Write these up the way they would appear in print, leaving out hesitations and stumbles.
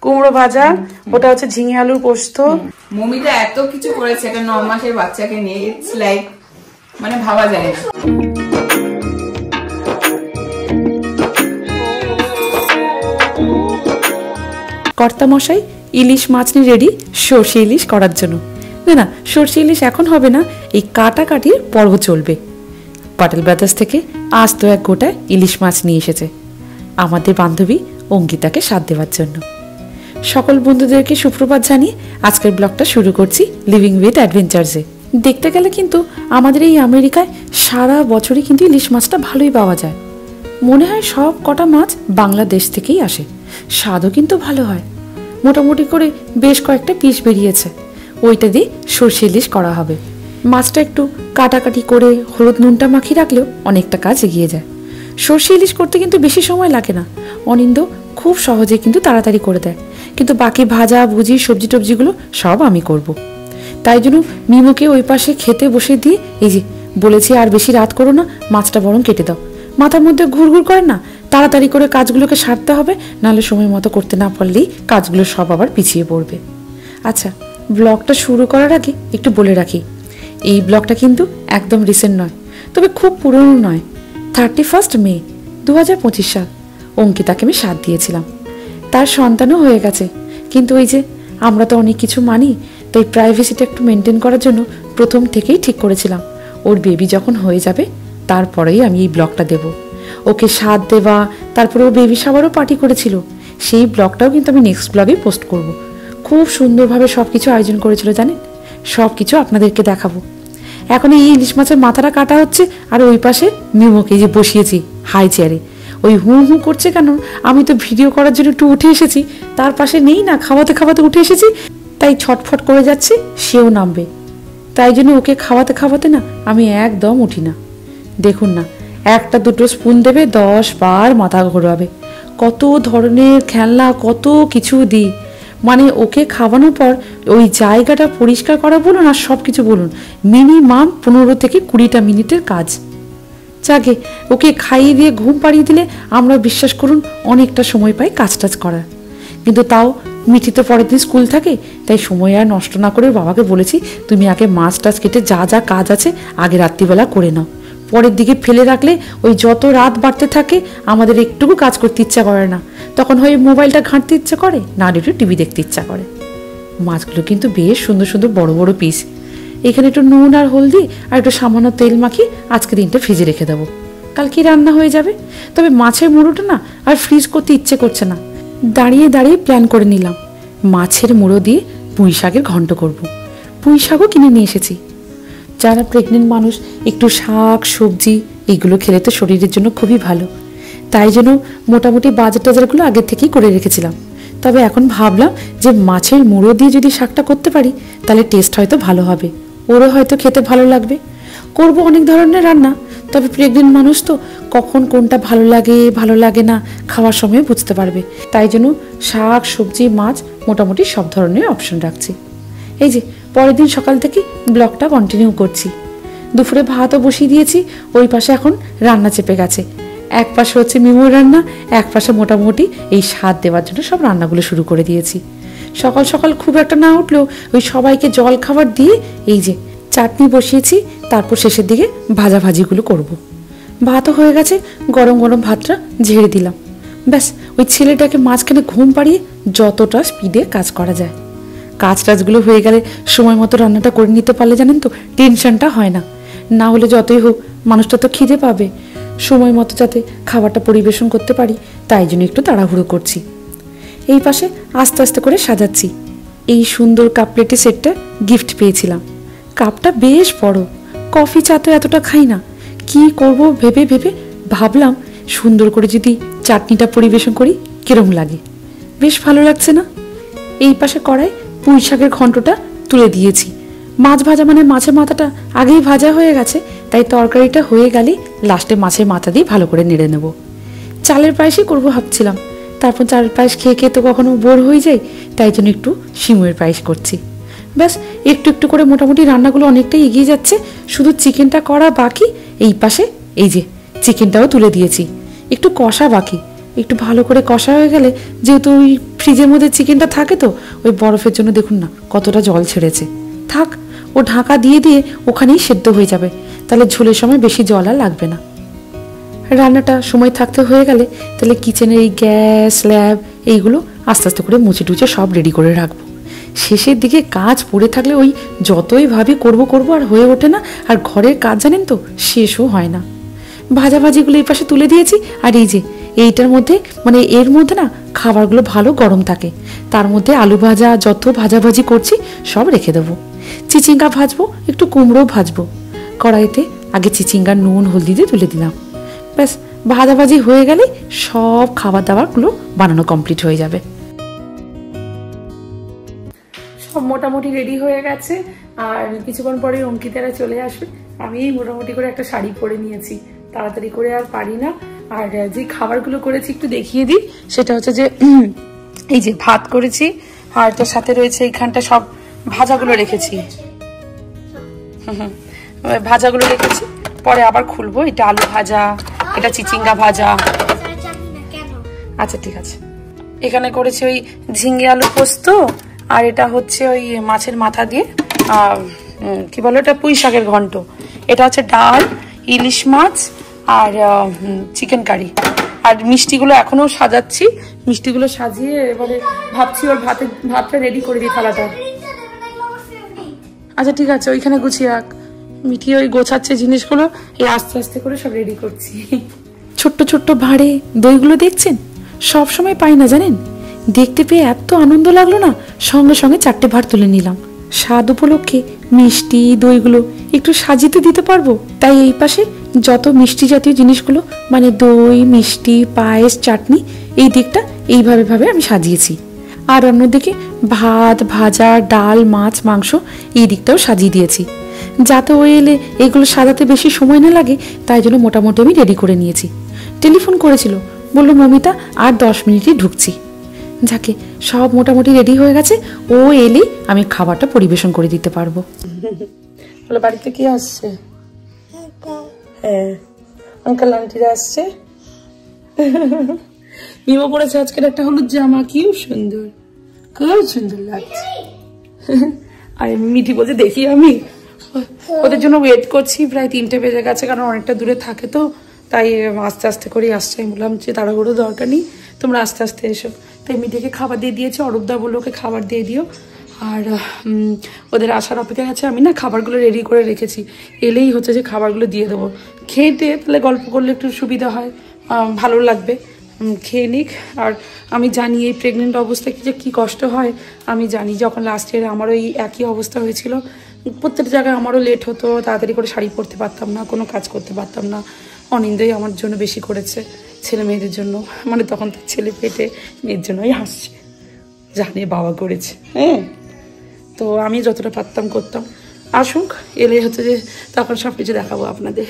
কুমড়ো ভাজা, ওটা হচ্ছে ঝিঙে আলুর পোস্ত। মমিটা এত কিছু করেছে এটা 9 মাসের বাচ্চাকে নিয়ে, ইটস লাইক মানে ভাবা যায় না। কর্তা মশাই ইলিশ মাছ নিয়ে রেডি সর্ষে ইলিশ করার জন্য। না না, সর্ষে ইলিশ এখন হবে না, এই কাটাকাটির পর্ব চলবে। পাটেল ব্রাদার্স থেকে আজ তো এক গোটা ইলিশ মাছ নিয়ে এসেছে আমাদের বান্ধবী অঙ্কিতাকে স্বাদ দেওয়ার জন্য। সকল বন্ধুদেরকে সুপ্রভাত জানিয়ে আজকের ব্লগটা শুরু করছি লিভিং উইথ অ্যাডভেঞ্চার্সে। দেখতে গেলে কিন্তু আমাদের এই আমেরিকায় সারা বছরই কিন্তু ইলিশ মাছটা ভালোই পাওয়া যায়। মনে হয় সব কটা মাছ বাংলাদেশ থেকেই আসে, স্বাদও কিন্তু ভালো হয়। মোটামুটি করে বেশ কয়েকটা পিস বেরিয়েছে, ওইটা দিয়ে সর্ষে ইলিশ করা হবে। মাছটা একটু কাটাকাটি করে হলুদ নুনটা মাখিয়ে রাখলেও অনেকটা কাজ এগিয়ে যায়। সর্ষে ইলিশ করতে কিন্তু বেশি সময় লাগে না, অনিন্দ খুব সহজে কিন্তু তাড়াতাড়ি করে দেয়। কিন্তু বাকি ভাজা ভুজি সবজি টবজিগুলো সব আমি করব। তাই জন্য মিমুকে ওই পাশে খেতে বসে দিয়ে এই যে বলেছি আর বেশি রাত করো না, মাছটা বরং কেটে দাও। মাথার মধ্যে ঘুরঘুর করে না, তাড়াতাড়ি করে কাজগুলোকে সারতে হবে, নাহলে সময় মতো করতে না পারলেই কাজগুলো সব আবার পিছিয়ে পড়বে। আচ্ছা, ব্লগটা শুরু করার আগে একটু বলে রাখি, এই ব্লগটা কিন্তু একদম রিসেন্ট নয়, তবে খুব পুরনো নয়। 31 মে 2025 সাল অঙ্কিতাকে আমি স্বাদ দিয়েছিলাম। তার সন্তানও হয়ে গেছে, কিন্তু ওই যে আমরা তো অনেক কিছু মানি, তাই প্রাইভেসিটা একটু মেনটেন করার জন্য প্রথম থেকেই ঠিক করেছিলাম ওর বেবি যখন হয়ে যাবে তারপরেই আমি এই ব্লগটা দেব। ওকে স্বাদ দেওয়া, তারপরে ও বেবি শাওয়ারও পার্টি করেছিল, সেই ব্লগটাও কিন্তু আমি নেক্সট ব্লগে পোস্ট করব। খুব সুন্দরভাবে সব কিছু আয়োজন করেছিল জানেন, সব কিছু আপনাদেরকে দেখাবো। এখন এই ইলিশ মাছের মাথাটা কাটা হচ্ছে, আর ওই পাশে মিমোকে যে বসিয়েছি হাই চেয়ারে, ওই হু হু করছে কেন, আমি তো ভিডিও করার জন্য একটু উঠে এসেছি, তার পাশে নেই না, খাওয়াতে খাওয়াতে উঠে এসেছি, তাই ছটফট করে যাচ্ছে, সেও নামবে। তাই জন্য ওকে খাওয়াতে খাওয়াতে না আমি একদম উঠি না। দেখুন না, একটা দুটো স্পুন দেবে, 10 বার মাথা ঘোরাবে, কত ধরনের খেলনা কত কিছু দিই। মানে ওকে খাওয়ানোর পর ওই জায়গাটা পরিষ্কার করা বলুন আর সব কিছু বলুন, মিনিমাম 15 থেকে 20টা মিনিটের কাজ। যাকে ওকে খাইয়ে দিয়ে ঘুম পাড়িয়ে দিলে আমরা বিশ্বাস করুন অনেকটা সময় পাই কাজ টাজ করার। কিন্তু তাও মিঠি তো পরের দিন স্কুল থাকে, তাই সময় আর নষ্ট না করে বাবাকে বলেছি তুমি আগে মাছ টাছ কেটে যা যা কাজ আছে আগে রাত্রিবেলা করে নাও, পরের দিকে ফেলে রাখলে ওই যত রাত বাড়তে থাকে আমাদের একটুকু কাজ করতে ইচ্ছা করে না, তখন হয় মোবাইলটা ঘাঁটতে ইচ্ছা করে, না একটু টিভি দেখতে ইচ্ছা করে। মাছগুলো কিন্তু বেশ সুন্দর সুন্দর বড় বড় পিস। এখানে একটু নুন আর হলদি আর একটু সামান্য তেল মাখিয়ে আজকে দিনটা ফ্রিজে রেখে দেবো, কালকে রান্না হয়ে যাবে। তবে মাছের মুড়োটা না আর ফ্রিজ করতে ইচ্ছে করছে না, দাঁড়িয়ে দাঁড়িয়ে প্ল্যান করে নিলাম মাছের মুড়ো দিয়ে পুঁই শাকের ঘন্ট করব। পুঁই শাকও কিনে নিয়ে এসেছি। যারা প্রেগনেন্ট মানুষ একটু শাক সবজি এইগুলো খেলে তো শরীরের জন্য খুবই ভালো, তাই জন্য মোটামুটি বাজার টাজারগুলো আগের থেকেই করে রেখেছিলাম। তবে এখন ভাবলাম যে মাছের মুড়ো দিয়ে যদি শাকটা করতে পারি তাহলে টেস্ট হয়তো ভালো হবে, ওরও হয়তো খেতে ভালো লাগবে। করব অনেক ধরনের রান্না, তবে প্রেগনেন্ট মানুষ তো কখন কোনটা ভালো লাগে না খাওয়ার সময় বুঝতে পারবে, তাই জন্য শাক সবজি মাছ মোটামুটি সব ধরনের অপশন রাখছি। এই যে পরের দিন সকাল থেকে ব্লগটা কন্টিনিউ করছি। দুপুরে ভাতও বসিয়ে দিয়েছি, ওই পাশে এখন রান্না চেপে গেছে। এক পাশে হচ্ছে মিমোর রান্না, এক পাশে মোটামুটি এই স্বাদ দেওয়ার জন্য সব রান্নাগুলো শুরু করে দিয়েছি। সকাল সকাল খুব একটা না উঠলেও ওই সবাইকে জল খাবার দিয়ে এই যে চাটনি বসিয়েছি, তারপর শেষের দিকে ভাজাভাজিগুলো করব। ভাতও হয়ে গেছে, গরম গরম ভাতটা ঝেড়ে দিলাম। ব্যাস ওই ছেলেটাকে মাঝখানে ঘুম পাড়িয়ে যতটা স্পিডে কাজ করা যায়, কাজ টাজগুলো হয়ে গেলে সময় মতো রান্নাটা করে নিতে পারলে জানেন তো টেনশনটা হয় না। না হলে যতই হোক মানুষটা তো খিদে পাবে, সময় মতো যাতে খাবারটা পরিবেশন করতে পারি তাই জন্য একটু তাড়াহুড়ো করছি। এই পাশে আস্তে আস্তে করে সাজাচ্ছি। এই সুন্দর কাপ প্লেটের সেটটা গিফট পেয়েছিলাম। কাপটা বেশ বড়, কফি চা তো এতটা খাই না, কি করব ভেবে ভেবে ভাবলাম সুন্দর করে যদি চাটনিটা পরিবেশন করি কিরম লাগে, বেশ ভালো লাগছে না। এই পাশে কড়াই পুঁই শাকের ঘন্টটা তুলে দিয়েছি। মাছ ভাজা মানে মাছের মাথাটা আগেই ভাজা হয়ে গেছে, তাই তরকারিটা হয়ে গেলে লাস্টে মাছের মাথা দিয়ে ভালো করে নেড়ে নেব। চালের পায়েসই করবো ভাবছিলাম, তারপর চালের পায়েস খেয়ে খেয়ে তো কখনো বোর হয়ে যায়, তাই জন্য একটু সিমুয়ের পায়েস করছি। ব্যাস একটু একটু করে মোটামুটি রান্নাগুলো অনেকটাই এগিয়ে যাচ্ছে, শুধু চিকেনটা করা বাকি। এই পাশে এই যে চিকেনটাও তুলে দিয়েছি, একটু কষা বাকি। একটু ভালো করে কষা হয়ে গেলে, যেহেতু ওই ফ্রিজের মধ্যে চিকেনটা থাকে তো, ওই বরফের জন্য দেখুন না কতটা জল ছেড়েছে। থাক, ও ঢাকা দিয়ে দিয়ে ওখানেই সেদ্ধ হয়ে যাবে, তাহলে ঝোলের সময় বেশি জল আর লাগবে না। রান্নাটা সময় থাকতে হয়ে গেলে তাহলে কিচেনের এই গ্যাস স্ল্যাব এইগুলো আস্তে আস্তে করে মুছে টুচে সব রেডি করে রাখবো। শেষের দিকে কাজ পড়ে থাকলে ওই যতই ভাবি করব আর হয়ে ওঠে না, আর ঘরের কাজ জানেন তো শেষও হয় না। ভাজাভাজিগুলো এই পাশে তুলে দিয়েছি, আর এই যে এইটার মধ্যে মানে এর মধ্যে না খাবারগুলো ভালো গরম থাকে, তার মধ্যে আলু ভাজা যত ভাজাভাজি করছি সব রেখে দেবো। চিচিঙ্গা ভাজবো, একটু কুমড়ো ভাজবো। কড়াইতে আগে চিচিঙ্গা নুন হলদি দিয়ে তুলে দিলাম, ব্যাস ভাজাভাজি হয়ে গেলে সব খাবার দাবারগুলো বানানো কমপ্লিট হয়ে যাবে। সব মোটামুটি রেডি হয়ে গেছে, আর কিছুক্ষণ পরে অঙ্কিতারা চলে আসবে। আমি মোটামুটি করে একটা শাড়ি পরে নিয়েছি, তাড়াতাড়ি করে আর পারি না। আর যে খাবারগুলো করেছি একটু দেখিয়ে দিই, সেটা হচ্ছে যে এই যে ভাত করেছি, আর তার সাথে রয়েছে এইখানটা সব ভাজাগুলো রেখেছি। ভাজাগুলো রেখেছি, পরে আবার খুলবো। এটা আলু ভাজা, এটা চিচিঙ্গা ভাজা। আচ্ছা ঠিক আছে। এখানে করেছি ওই ঝিঙ্গে আলু পোস্ত, আর এটা হচ্ছে ওই মাছের মাথা দিয়ে কি বলো এটা, পুঁই শাকের ঘন্ট। এটা হচ্ছে ডাল, ইলিশ মাছ আর চিকেন কারি। আর মিষ্টিগুলো এখনো সাজাচ্ছি, মিষ্টিগুলো সাজিয়ে এবারে ভাবছি ওর ভাতটা রেডি করে দিই, থালাটা। আচ্ছা ঠিক আছে, ওইখানে গুছিয়ে রাখ। মিঠি ওই গোছাচ্ছে জিনিসগুলো, এই আস্তে আস্তে করে সব রেডি করছি। ছোট্ট ছোট্ট ভাঁড়ে দইগুলো দেখছেন, সব সময় পাই না জানেন। দেখতে পেয়ে এত আনন্দ লাগলো না, সঙ্গে সঙ্গে 4টে ভাঁড় তুলে নিলাম। স্বাদ উপলক্ষে মিষ্টি দইগুলো একটু সাজিয়ে দিতে পারবো, তাই এই পাশে যত মিষ্টি জাতীয় জিনিসগুলো মানে দই, মিষ্টি, পায়েস, চাটনি, এই দিকটা এইভাবে আমি সাজিয়েছি। আর অন্যদিকে ভাত, ভাজা, ডাল, মাছ, মাংস এই দিকটাও সাজিয়ে দিয়েছি, যাতে ও এলে এগুলো সাজাতে বেশি সময় না লাগে। তাই জন্য মোটামুটি আমি রেডি করে নিয়েছি। টেলিফোন করেছিল, বললো মমিতা আর 10 মিনিটই ঢুকছি। যাকে সব মোটামুটি রেডি হয়ে গেছে, ও এলেই আমি খাবারটা পরিবেশন করে দিতে পারবো। বলে বাড়িতে কি আসছে? হ্যাঁ, আঙ্কেল আন্টিরা আসছে। মিমো পড়েছে আজকের একটা হলুদ জামা, কি সুন্দর, খুব সুন্দর লাগছে। আর মিঠি বলছে দেখি, আমি ওদের জন্য ওয়েট করছি, প্রায় 3টে বেজে গেছে, কারণ অনেকটা দূরে থাকে তো, তাই আস্তে আস্তে করেই আসছে। আমি বললাম যে তাড়াহুড়ো দরকার নেই, তোমরা আস্তে আস্তে এসো। তাই মিঠিকে খাবার দিয়ে দিয়েছে, অরূপদা বললো ওকে খাবার দিয়ে দিও। আর ওদের আসার অপেক্ষা আছে। আমি না খাবারগুলো রেডি করে রেখেছি, এলেই হচ্ছে যে খাবারগুলো দিয়ে দেবো। খেতে তাহলে গল্প করলে একটু সুবিধা হয়, ভালো লাগবে। খেয়ে নিক। আর আমি জানি এই প্রেগনেন্ট অবস্থায় যে কী কষ্ট হয়, আমি জানি। যখন লাস্ট ইয়ারে আমারও এই একই অবস্থা হয়েছিল, প্রত্যেকটা জায়গায় আমারও লেট হতো, তাড়াতাড়ি করে শাড়ি পরতে পারতাম না, কোনো কাজ করতে পারতাম না। অনিন্দাই আমার জন্য বেশি করেছে, ছেলে মেয়েদের জন্য। মানে তখন তার ছেলে পেটে, মেয়ের জন্যই হাসছে, জানে বাবা করেছে। হ্যাঁ, তো আমি যতটা পারতাম করতাম। আসুক, এলে হচ্ছে যে তখন সব কিছু দেখাবো আপনাদের।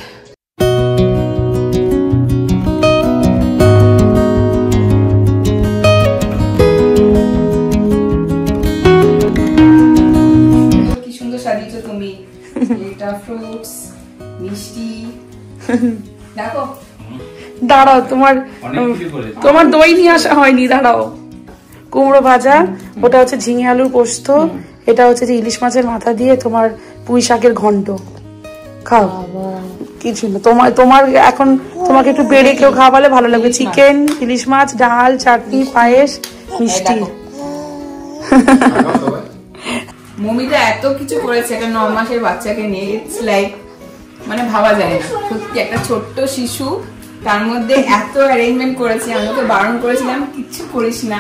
কি সুন্দর সাজিয়েছো তুমি, এটা ফ্রুটস, মিষ্টি। দেখো, দাঁড়াও, তোমার দই নিয়ে আসা হয়নি, দাঁড়াও। কুমড়ো ভাজা, ওটা হচ্ছে ঝিঙে আলুর পোস্ত, এটা হচ্ছে যে ইলিশ মাছের মাথা দিয়ে তোমার পুঁই শাকের ঘন্ট। খাও, কিছু না তোমার এখন তোমাকে একটু বেড়ে কেউ খাওয়ালে ভালো লাগবে। চিকেন, ইলিশ মাছ, ডাল, চাটনি, পায়েস, মিষ্টি। মমিতা এত কিছু করেছে একটা 9 মাসের বাচ্চাকে নিয়ে, ইটস লাইক মানে ভাবা যায় না। সত্যি একটা ছোট্ট শিশু, তার মধ্যে এত অ্যারেঞ্জমেন্ট করেছে। আমি ওকে বারণ করেছিলাম কিচ্ছু করিস না,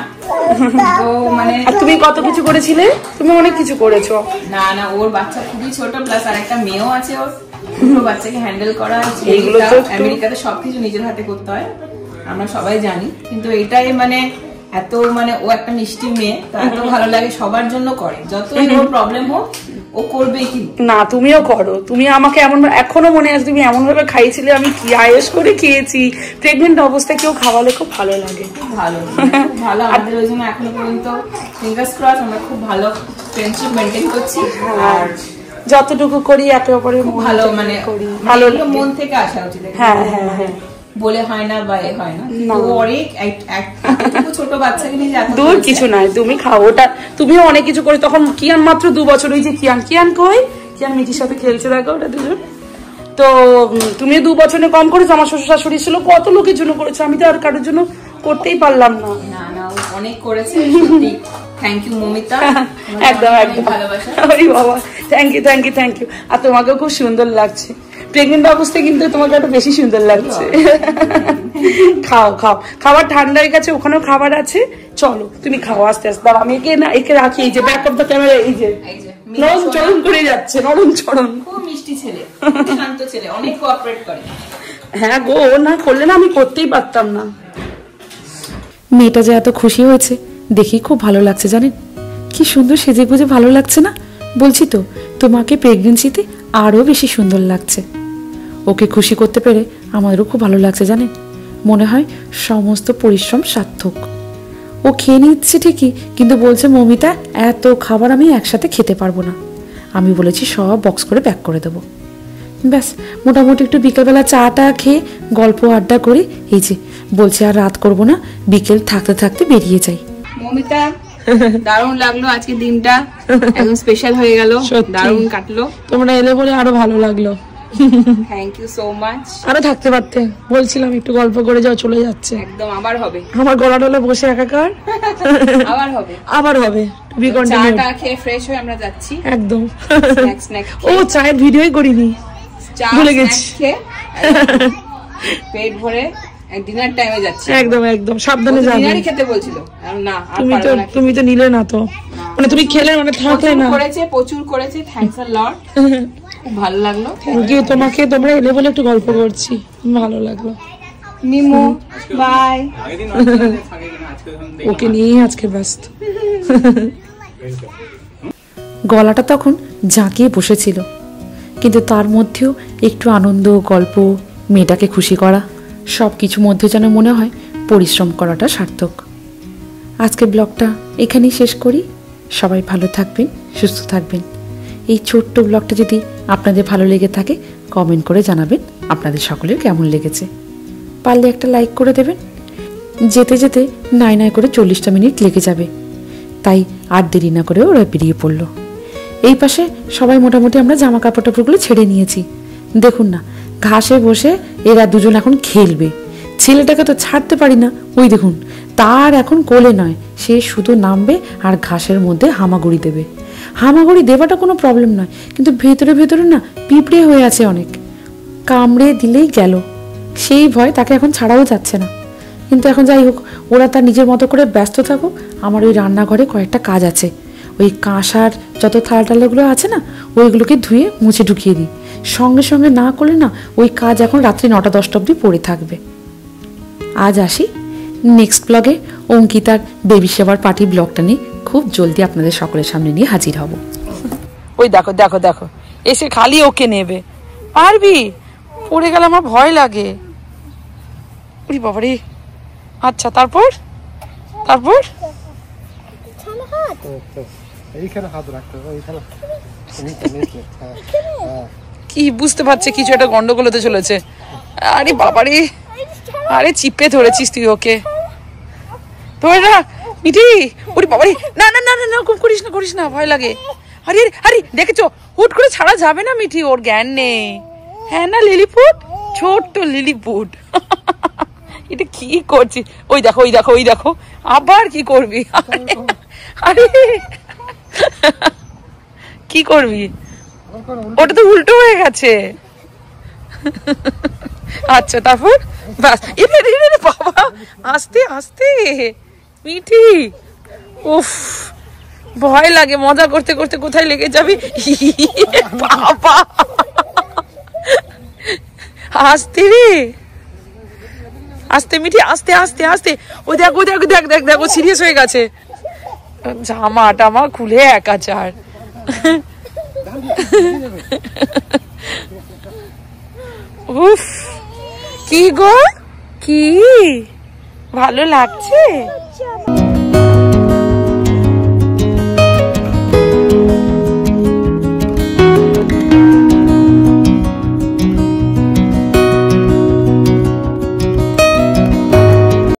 তো মানে তুমি কত কিছু করেছিলে, তুমি অনেক কিছু করেছো। না না, ওর বাচ্চা খুবই ছোট, প্লাস আর একটা মেয়েও আছে ওর। দুটো বাচ্চাকে হ্যান্ডেল করা, এইগুলো তো আমেরিকাতে সবকিছু নিজের হাতে করতে হয়, আমরা সবাই জানি। কিন্তু এটাই মানে এত মানে ও একটা মিষ্টি মেয়ে, তো এত ভালো লাগে, সবার জন্য করে। যতই ওর প্রবলেম হোক ও করবেই। কি না, তুমিও করো। তুমি আমাকে এমন, এখনো মনে আছে তুমি এমন ভাবে খাইছিলে, আমি কি আয়েস করে খেয়েছি। প্রেগনেন্ট অবস্থায় কেউ খাওয়ালে খুব ভালো লাগে, ভালো ভালো। আমাদের ওই জন্য এখনো পর্যন্ত ফিঙ্গার্স ক্রস আমরা খুব ভালো ফ্রেন্ডশিপ মেনটেন করছি। আর যতটুকু করি একে অপরের ভালো মানে করি, ভালো মন থেকে আসা উচিত। হ্যাঁ হ্যাঁ হ্যাঁ, বলে হয় না বা এ হয় না, অনেক ছোট বাচ্চাকে নিয়ে দূর কিছু নাই, তুমি খাও ওটা, তুমিও অনেক কিছু করে। তখন কিয়ান মাত্র 2 বছর, ওই যে কিয়ান কই, কিয়ান মিঠির সাথে খেলছে দেখো ওটা দুজন। তো তুমি 2 বছরে কম করেছো, আমার শ্বশুর শাশুড়ি ছিল কত লোকের জন্য করেছে, আমি তো আর কারোর জন্য করতেই পারলাম না। না না অনেক করেছে, থ্যাংক ইউ মমিতা, একদম একদম ভালোবাসা। ওরে বাবা, thank you thank you thank you. আর তোমাকেও খুব সুন্দর লাগছে প্রেগনেন্ট অবস্থায়, কিন্তু তোমাকে একটু বেশি সুন্দর লাগছে। খাও খাও, খাবার ঠান্ডা হয়ে গেছে, ওখানেও খাবার আছে, চলো তুমি খাও আস্তে আস্তে। আমি একে রাখি, এই যে ব্যাক অফ দ্য ক্যামেরা, এই যে নরম চরণ করে যাচ্ছে, নরম চরণ, খুব মিষ্টি ছেলে, শান্ত ছেলে, অনেক কোঅপারেট করে। হ্যাঁ গো, না করলে না আমি করতেই পারতাম না। মেয়েটা যে এত খুশি হয়েছে দেখি খুব ভালো লাগছে, জানেন কি সুন্দর সেজে গুজে ভালো লাগছে না? বলছি তো তোমাকে প্রেগনেন্সিতে আরো বেশি সুন্দর লাগছে। ওকে খুশি করতে পেরে আমাদেরও খুব ভালো লাগছে, জানেন মনে হয় সমস্ত পরিশ্রম সার্থক। ও খেয়ে নিচ্ছে ঠিকই, কিন্তু বলছে মমিতা এত খাবার আমি একসাথে খেতে পারবো না। আমি বলেছি সব বক্স করে প্যাক করে দেবো। ব্যাস মোটামুটি একটু বিকেলবেলা চাটা খেয়ে গল্প আড্ডা করে এই যে বলছে আর রাত করবো না, বিকেল থাকতে থাকতে বেরিয়ে যাই। মমিতা দারুণ লাগলো আজকে দিনটা, একদম স্পেশাল হয়ে গেল, দারুণ কাটলো। তোমরা এলে বলে আরো ভালো লাগলো, থ্যাংক ইউ সো মাচ। আরো থাকতে পারতে, বলছিলাম একটু গল্প করে যাও, চলে যাচ্ছে। একদম আবার হবে, আমার গলা টলে বসে একাকার, আবার হবে আবার হবে। চাটা খেয়ে ফ্রেশ হয়ে আমরা যাচ্ছি একদম। স্ন্যাক্স ও চায়ের ভিডিওই করিনি, ভুলে গেছি। পেট ভরে ডিনার টাইমে যাচ্ছি, একদম একদম সাবধানে যাবে। ডিনারই খেতে বলছিল না, তুমি তো নিলে না তো, মানে তুমি খেলে মানে থাকলে না। প্রচুর করেছে, থ্যাঙ্কস আ লট, খুব ভালো লাগলো। থ্যাংক ইউ তোমাকে, তোমরা এলে বলে একটু গল্প করছি, ভালো লাগলো। মিমু বাই, ওকে নিয়ে আজকে ব্যস্ত। গলাটা তখন জাঁকিয়ে বসেছিল, কিন্তু তার মধ্যেও একটু আনন্দ, গল্প, মেয়েটাকে খুশি করা, সব কিছু মধ্যে যেন মনে হয় পরিশ্রম করাটা সার্থক। আজকে ব্লগটা এখানেই শেষ করি। সবাই ভালো থাকবেন, সুস্থ থাকবেন। এই ছোট্ট ব্লগটা যদি আপনাদের ভালো লেগে থাকে কমেন্ট করে জানাবেন আপনাদের সকলের কেমন লেগেছে। পারলে একটা লাইক করে দেবেন। যেতে যেতে নাই নাই করে 40টা মিনিট লেগে যাবে, তাই আর দেরি না করে ওরা বেরিয়ে পড়ল। এই পাশে সবাই মোটামুটি আমরা জামা কাপড় টাপড়গুলো ছেড়ে নিয়েছি। দেখুন না ঘাসে বসে এরা দুজন এখন খেলবে। ছেলেটাকে তো ছাড়তে পারি না, ওই দেখুন তার এখন কোলে নয়, সে শুধু নামবে আর ঘাসের মধ্যে হামাগুড়ি দেবে। হামাগুড়ি দেওয়াটা কোনো প্রবলেম নয়, কিন্তু ভেতরে ভেতরে না পিঁপড়ে হয়ে আছে অনেক, কামড়ে দিলেই গেল, সেই ভয় তাকে এখন ছাড়াও যাচ্ছে না। কিন্তু এখন যাই হোক, ওরা তার নিজের মতো করে ব্যস্ত থাকুক। আমার ওই রান্নাঘরে কয়েকটা কাজ আছে, ওই কাঁসার যত থালা টালাগুলো আছে না ওইগুলোকে ধুয়ে মুছে ঢুকিয়ে দিই। সঙ্গে সঙ্গে না করলে না ওই কাজ এখন রাত্রি 9টা-10টা অবধি পড়ে থাকবে। আজ আসি, নেক্সট ব্লগে অঙ্কিতার বেবি সেবার পার্টি ব্লগটা নিয়ে খুব জলদি আপনাদের সকলের সামনে নিয়ে হাজির হব। ওই দেখো দেখো দেখো, এসে খালি ওকে নেবে, পারবি? পড়ে গেলে আমার ভয় লাগে। ওরে বাবারে, আচ্ছা তারপর তারপর কি বুঝতে পারছে কিছু একটা গন্ডগোল হতে চলেছে। আরে বাবারে, আরে চিপে ধরেছিস তুই ওকে, ধরে না মিঠি। ওরে বাবারে, না না না না খুব করিস না, ভয় লাগে। আরে আরে দেখেছো, হুট করে ছাড়া যাবে না মিঠি, ওর জ্ঞান নেই। হ্যাঁ না লিলিপুট, ছোট্ট লিলিপুট। এটা কি করছিস? ওই দেখো ওই দেখো ওই দেখো, আবার কি করবি? আরে কি করবি? ওটা তো উল্টো হয়ে গেছে। আচ্ছা তারপর বাস, বাবা আস্তে আস্তে মিঠি। উফ ভয় লাগে, মজা করতে করতে কোথায় লেগে যাবি। বাবা আস্তে রে, আস্তে মিঠি, আস্তে আস্তে আস্তে। ওই দেখো দেখো দেখ দেখ দেখো, সিরিয়াস হয়ে গেছে। জামা টামা খুলে একাচার। উফ কি গো, কি ভালো লাগছে?